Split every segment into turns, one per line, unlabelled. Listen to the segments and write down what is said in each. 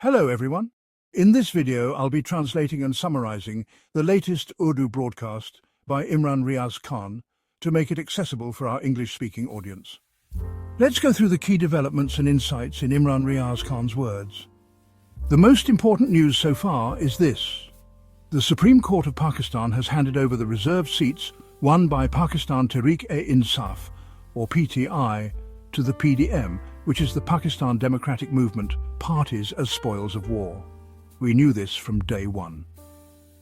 Hello everyone. In this video, I'll be translating and summarizing the latest Urdu broadcast by Imran Riaz Khan to make it accessible for our English-speaking audience. Let's go through the key developments and insights in Imran Riaz Khan's words. The most important news so far is this. The Supreme Court of Pakistan has handed over the reserved seats won by Pakistan Tehreek-e-Insaf, or PTI, to the PDM, which is the Pakistan Democratic Movement, parties as spoils of war. We knew this from day one.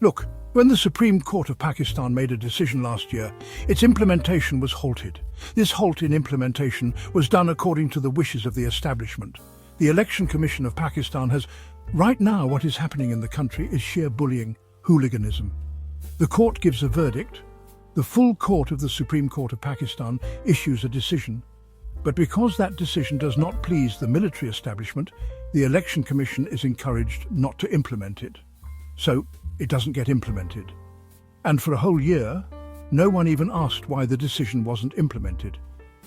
Look, when the Supreme Court of Pakistan made a decision last year, its implementation was halted. This halt in implementation was done according to the wishes of the establishment. The Election Commission of Pakistan has... Right now, what is happening in the country is sheer bullying, hooliganism. The court gives a verdict. The full court of the Supreme Court of Pakistan issues a decision. But because that decision does not please the military establishment, the Election Commission is encouraged not to implement it. So, it doesn't get implemented. And for a whole year, no one even asked why the decision wasn't implemented.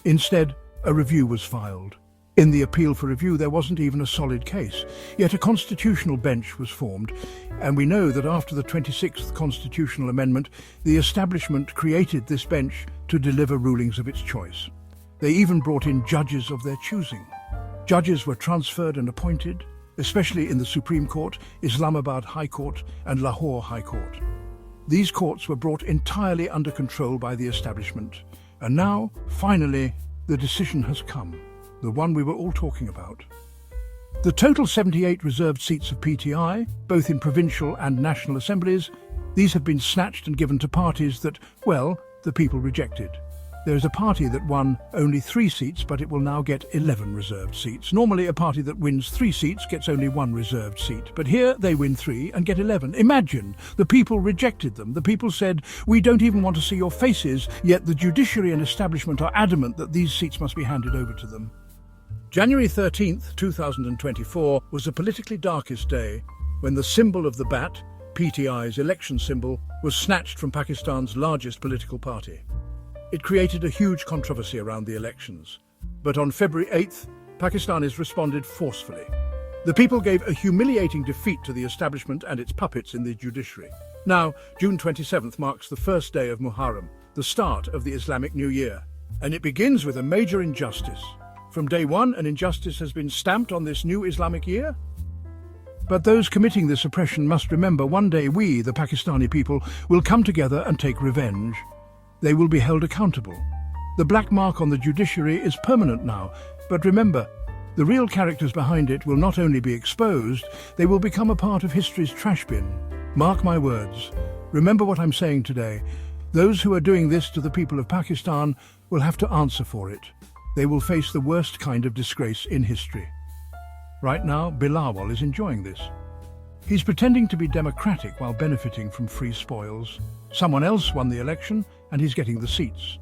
Instead, a review was filed. In the appeal for review, there wasn't even a solid case, yet a constitutional bench was formed, and we know that after the 26th constitutional amendment, the establishment created this bench to deliver rulings of its choice. They even brought in judges of their choosing. Judges were transferred and appointed, especially in the Supreme Court, Islamabad High Court and Lahore High Court. These courts were brought entirely under control by the establishment. And now, finally, the decision has come, the one we were all talking about. The total 78 reserved seats of PTI, both in provincial and national assemblies, these have been snatched and given to parties that, well, the people rejected. There is a party that won only 3 seats, but it will now get 11 reserved seats. Normally, a party that wins 3 seats gets only 1 reserved seat. But here, they win 3 and get 11. Imagine, the people rejected them. The people said, "We don't even want to see your faces," yet the judiciary and establishment are adamant that these seats must be handed over to them. January 13th, 2024, was the politically darkest day when the symbol of the bat, PTI's election symbol, was snatched from Pakistan's largest political party. It created a huge controversy around the elections. But on February 8th, Pakistanis responded forcefully. The people gave a humiliating defeat to the establishment and its puppets in the judiciary. Now, June 27th marks the first day of Muharram, the start of the Islamic New Year. And it begins with a major injustice. From day one, an injustice has been stamped on this new Islamic year. But those committing this oppression must remember one day we, the Pakistani people, will come together and take revenge. They will be held accountable. The black mark on the judiciary is permanent now, but remember, the real characters behind it will not only be exposed, they will become a part of history's trash bin. Mark my words. Remember what I'm saying today. Those who are doing this to the people of Pakistan will have to answer for it. They will face the worst kind of disgrace in history. Right now, Bilawal is enjoying this. He's pretending to be democratic while benefiting from free spoils. Someone else won the election, and he's getting the seats.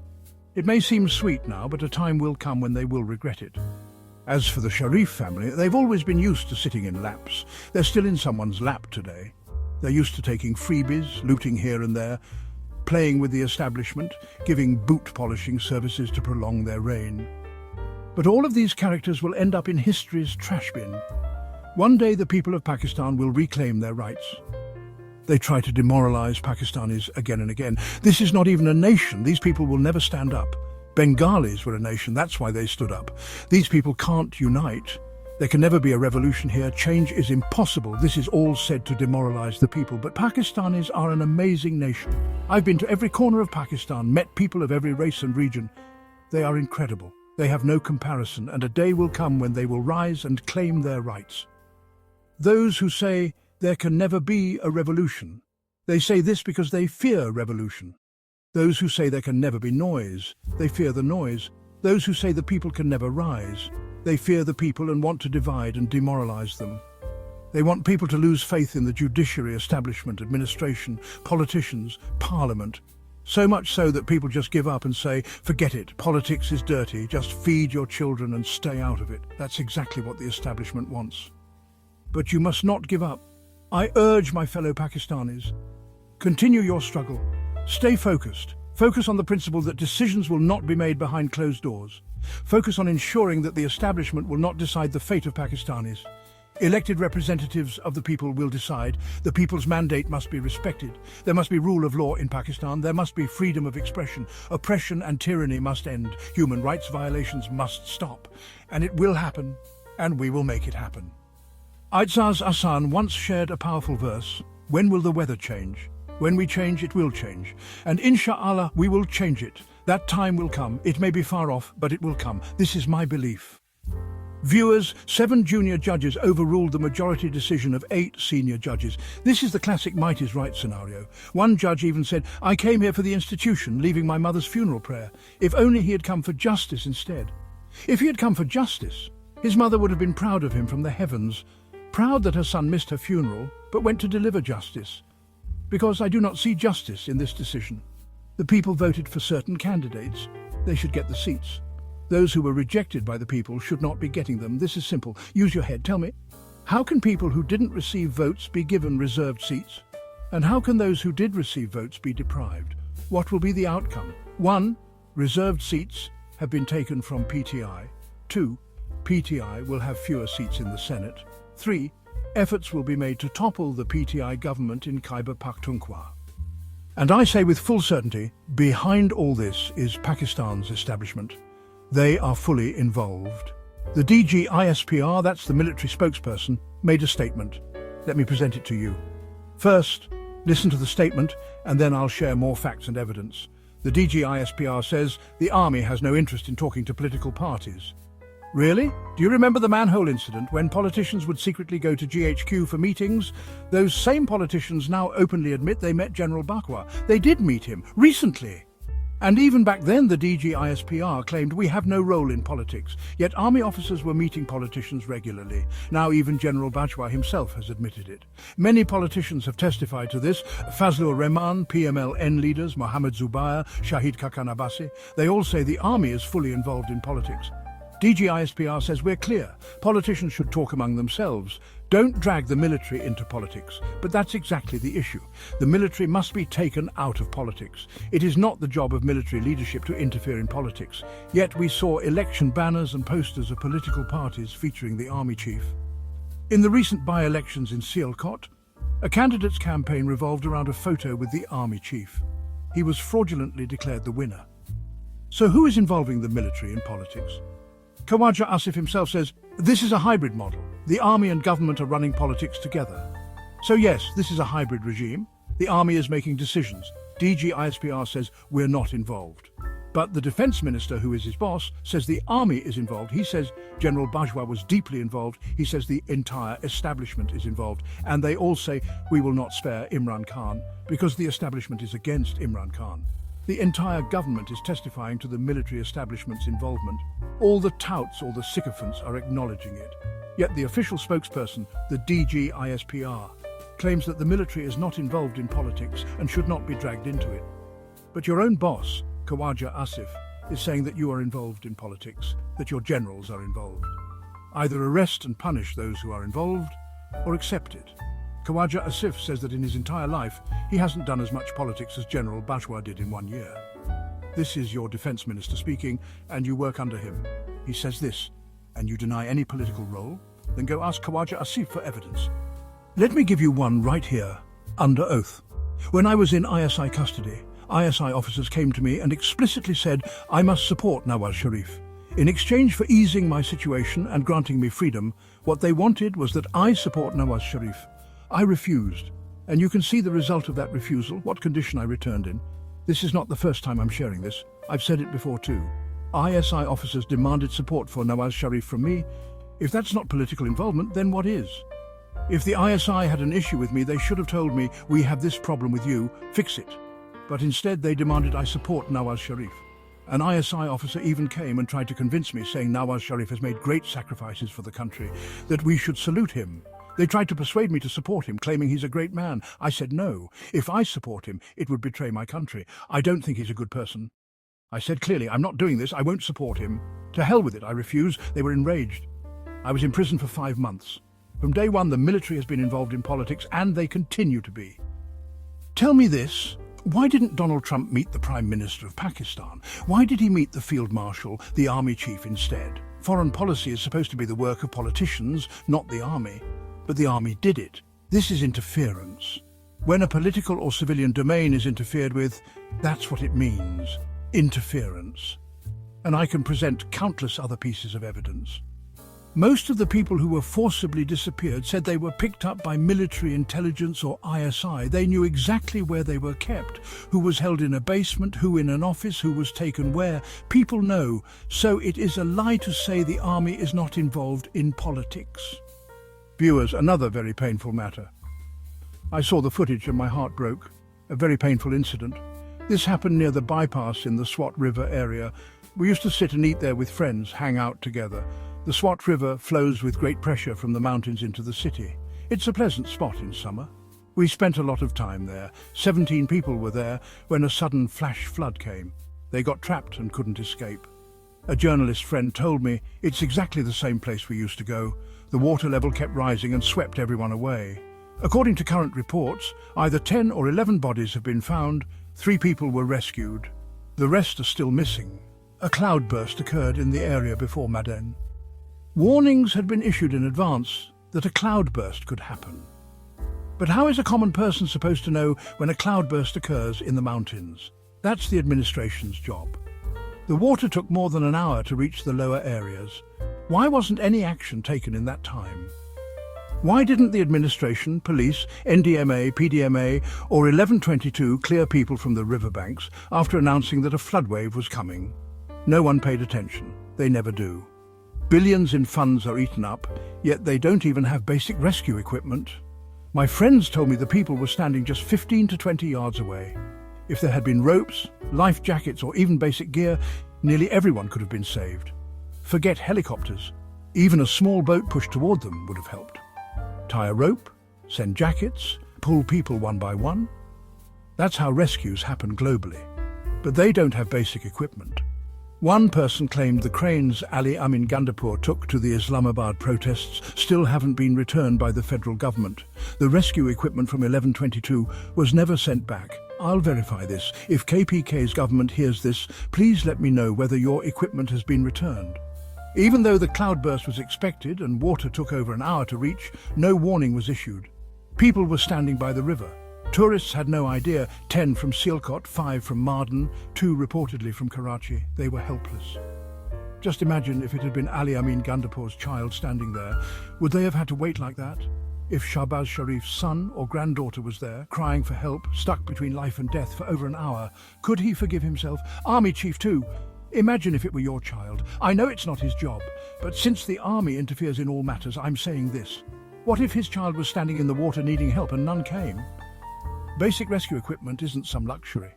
It may seem sweet now, but a time will come when they will regret it. As for the Sharif family, they've always been used to sitting in laps. They're still in someone's lap today. They're used to taking freebies, looting here and there, playing with the establishment, giving boot-polishing services to prolong their reign. But all of these characters will end up in history's trash bin. One day the people of Pakistan will reclaim their rights. They try to demoralize Pakistanis again and again. This is not even a nation. These people will never stand up. Bengalis were a nation. That's why they stood up. These people can't unite. There can never be a revolution here. Change is impossible. This is all said to demoralize the people. But Pakistanis are an amazing nation. I've been to every corner of Pakistan, met people of every race and region. They are incredible. They have no comparison, and a day will come when they will rise and claim their rights. Those who say there can never be a revolution, they say this because they fear revolution. Those who say there can never be noise, they fear the noise. Those who say the people can never rise, they fear the people and want to divide and demoralize them. They want people to lose faith in the judiciary, establishment, administration, politicians, parliament. So much so that people just give up and say, forget it, politics is dirty, just feed your children and stay out of it. That's exactly what the establishment wants. But you must not give up. I urge my fellow Pakistanis, continue your struggle. Stay focused. Focus on the principle that decisions will not be made behind closed doors. Focus on ensuring that the establishment will not decide the fate of Pakistanis. Elected representatives of the people will decide. The people's mandate must be respected. There must be rule of law in Pakistan. There must be freedom of expression. Oppression and tyranny must end. Human rights violations must stop. And it will happen, and we will make it happen. Aitzaz Hassan once shared a powerful verse. When will the weather change? When we change, it will change. And inshallah, we will change it. That time will come. It may be far off, but it will come. This is my belief. Viewers, 7 junior judges overruled the majority decision of 8 senior judges. This is the classic might is right scenario. One judge even said, "I came here for the institution, leaving my mother's funeral prayer. If only he had come for justice instead." If he had come for justice, his mother would have been proud of him from the heavens, proud that her son missed her funeral, but went to deliver justice. Because I do not see justice in this decision. The people voted for certain candidates. They should get the seats. Those who were rejected by the people should not be getting them. This is simple. Use your head. Tell me, how can people who didn't receive votes be given reserved seats? And how can those who did receive votes be deprived? What will be the outcome? 1. Reserved seats have been taken from PTI. 2. PTI will have fewer seats in the Senate. 3. Efforts will be made to topple the PTI government in Khyber Pakhtunkhwa. And I say with full certainty, behind all this is Pakistan's establishment. They are fully involved. The DG ISPR, that's the military spokesperson, made a statement. Let me present it to you. First, listen to the statement, and then I'll share more facts and evidence. The DG ISPR says the army has no interest in talking to political parties. Really? Do you remember the manhole incident when politicians would secretly go to GHQ for meetings? Those same politicians now openly admit they met General Bajwa. They did meet him, recently. And even back then the DG ISPR claimed we have no role in politics, yet army officers were meeting politicians regularly. Now even General Bajwa himself has admitted it. Many politicians have testified to this. Fazlur Rahman, PMLN leaders, Mohammed Zubair, Shahid Kakan Abbasi, they all say the army is fully involved in politics. DG ISPR says we're clear. Politicians should talk among themselves. Don't drag the military into politics. But that's exactly the issue. The military must be taken out of politics. It is not the job of military leadership to interfere in politics. Yet we saw election banners and posters of political parties featuring the army chief. In the recent by-elections in S.Court, a candidate's campaign revolved around a photo with the army chief. He was fraudulently declared the winner. So who is involving the military in politics? Khawaja Asif himself says, this is a hybrid model. The army and government are running politics together. So yes, this is a hybrid regime. The army is making decisions. DG ISPR says we're not involved. But the defense minister, who is his boss, says the army is involved. He says General Bajwa was deeply involved. He says the entire establishment is involved. And they all say we will not spare Imran Khan because the establishment is against Imran Khan. The entire government is testifying to the military establishment's involvement. All the touts or the sycophants are acknowledging it. Yet the official spokesperson, the DG ISPR, claims that the military is not involved in politics and should not be dragged into it. But your own boss, Khawaja Asif, is saying that you are involved in politics, that your generals are involved. Either arrest and punish those who are involved, or accept it. Khawaja Asif says that in his entire life, he hasn't done as much politics as General Bajwa did in 1 year. This is your defense minister speaking, and you work under him. He says this, and you deny any political role? Then go ask Khawaja Asif for evidence. Let me give you one right here, under oath. When I was in ISI custody, ISI officers came to me and explicitly said I must support Nawaz Sharif. In exchange for easing my situation and granting me freedom, what they wanted was that I support Nawaz Sharif. I refused, and you can see the result of that refusal, what condition I returned in. This is not the first time I'm sharing this. I've said it before too. ISI officers demanded support for Nawaz Sharif from me. If that's not political involvement, then what is? If the ISI had an issue with me, they should have told me, we have this problem with you, fix it. But instead they demanded I support Nawaz Sharif. An ISI officer even came and tried to convince me, saying Nawaz Sharif has made great sacrifices for the country, that we should salute him. They tried to persuade me to support him, claiming he's a great man. I said no. If I support him, it would betray my country. I don't think he's a good person. I said clearly, I'm not doing this. I won't support him. To hell with it, I refuse. They were enraged. I was in prison for 5 months. From day one, the military has been involved in politics, and they continue to be. Tell me this. Why didn't Donald Trump meet the Prime Minister of Pakistan? Why did he meet the Field Marshal, the Army Chief, instead? Foreign policy is supposed to be the work of politicians, not the army. But the army did it. This is interference. When a political or civilian domain is interfered with, that's what it means. Interference. And I can present countless other pieces of evidence. Most of the people who were forcibly disappeared said they were picked up by military intelligence or ISI. They knew exactly where they were kept, who was held in a basement, who in an office, who was taken where. People know, so it is a lie to say the army is not involved in politics. Viewers, another very painful matter. I saw the footage and my heart broke. A very painful incident. This happened near the bypass in the Swat River area. We used to sit and eat there with friends, hang out together. The Swat River flows with great pressure from the mountains into the city. It's a pleasant spot in summer. We spent a lot of time there. 17 people were there when a sudden flash flood came. They got trapped and couldn't escape. A journalist friend told me it's exactly the same place we used to go. The water level kept rising and swept everyone away. According to current reports, either 10 or 11 bodies have been found. 3 people were rescued. The rest are still missing. A cloudburst occurred in the area before Maden. Warnings had been issued in advance that a cloudburst could happen. But how is a common person supposed to know when a cloudburst occurs in the mountains? That's the administration's job. The water took more than an hour to reach the lower areas. Why wasn't any action taken in that time? Why didn't the administration, police, NDMA, PDMA or 1122 clear people from the riverbanks after announcing that a flood wave was coming? No one paid attention. They never do. Billions in funds are eaten up, yet they don't even have basic rescue equipment. My friends told me the people were standing just 15 to 20 yards away. If there had been ropes, life jackets or even basic gear, nearly everyone could have been saved. Forget helicopters. Even a small boat pushed toward them would have helped. Tie a rope, send jackets, pull people one by one. That's how rescues happen globally. But they don't have basic equipment. One person claimed the cranes Ali Amin Gandapur took to the Islamabad protests still haven't been returned by the federal government. The rescue equipment from 1122 was never sent back. I'll verify this. If KPK's government hears this, please let me know whether your equipment has been returned. Even though the cloudburst was expected and water took over an hour to reach, no warning was issued. People were standing by the river. Tourists had no idea. 10 from S.Court, 5 from Mardan, 2 reportedly from Karachi. They were helpless. Just imagine if it had been Ali Amin Gandapur's child standing there. Would they have had to wait like that? If Shahbaz Sharif's son or granddaughter was there, crying for help, stuck between life and death for over an hour, could he forgive himself? Army chief too. Imagine if it were your child. I know it's not his job, but since the army interferes in all matters, I'm saying this. What if his child was standing in the water needing help and none came? Basic rescue equipment isn't some luxury.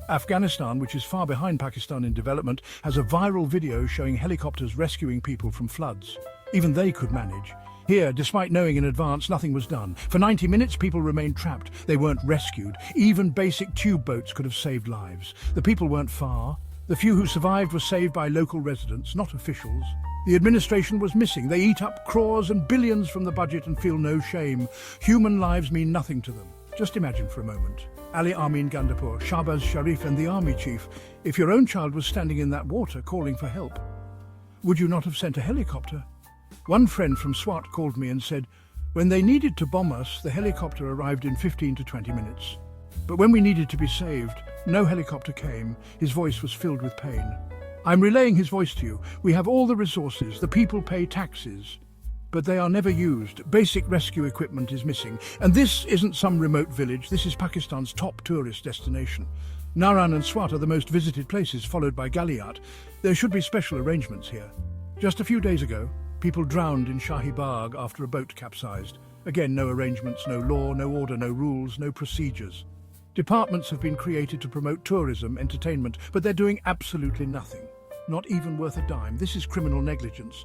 Afghanistan, which is far behind Pakistan in development, has a viral video showing helicopters rescuing people from floods. Even they could manage. Here, despite knowing in advance, nothing was done. For 90 minutes, people remained trapped. They weren't rescued. Even basic tube boats could have saved lives. The people weren't far. The few who survived were saved by local residents, not officials. The administration was missing. They eat up crores and billions from the budget and feel no shame. Human lives mean nothing to them. Just imagine for a moment. Ali Amin Gandapur, Shahbaz Sharif and the army chief. If your own child was standing in that water calling for help, would you not have sent a helicopter? One friend from Swat called me and said, when they needed to bomb us, the helicopter arrived in 15 to 20 minutes. But when we needed to be saved, no helicopter came. His voice was filled with pain. I'm relaying his voice to you. We have all the resources. The people pay taxes, but they are never used. Basic rescue equipment is missing. And this isn't some remote village. This is Pakistan's top tourist destination. Naran and Swat are the most visited places, followed by Galiat. There should be special arrangements here. Just a few days ago, people drowned in Shahi Bagh after a boat capsized. Again, no arrangements, no law, no order, no rules, no procedures. Departments have been created to promote tourism, entertainment, but they're doing absolutely nothing. Not even worth a dime. This is criminal negligence.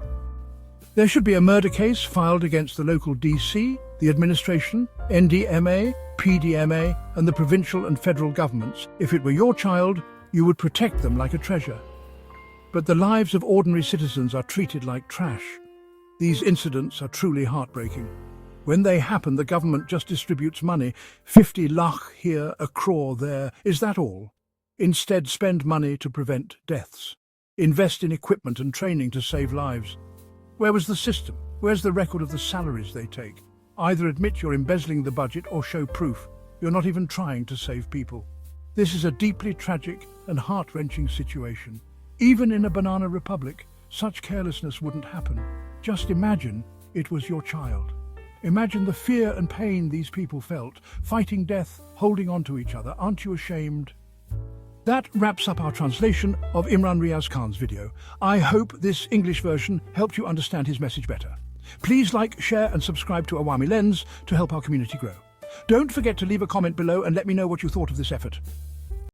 There should be a murder case filed against the local DC, the administration, NDMA, PDMA, and the provincial and federal governments. If it were your child, you would protect them like a treasure. But the lives of ordinary citizens are treated like trash. These incidents are truly heartbreaking. When they happen, the government just distributes money, 50 lakh here, a crore there. Is that all? Instead, spend money to prevent deaths. invest in equipment and training to save lives. Where was the system? Where's the record of the salaries they take? Either admit you're embezzling the budget or show proof you're not even trying to save people. This is a deeply tragic and heart-wrenching situation. Even in a banana republic, such carelessness wouldn't happen. Just imagine it was your child. Imagine the fear and pain these people felt, fighting death, holding on to each other. Aren't you ashamed? That wraps up our translation of Imran Riaz Khan's video. I hope this English version helped you understand his message better. Please like, share and subscribe to Awami Lens to help our community grow. Don't forget to leave a comment below and let me know what you thought of this effort.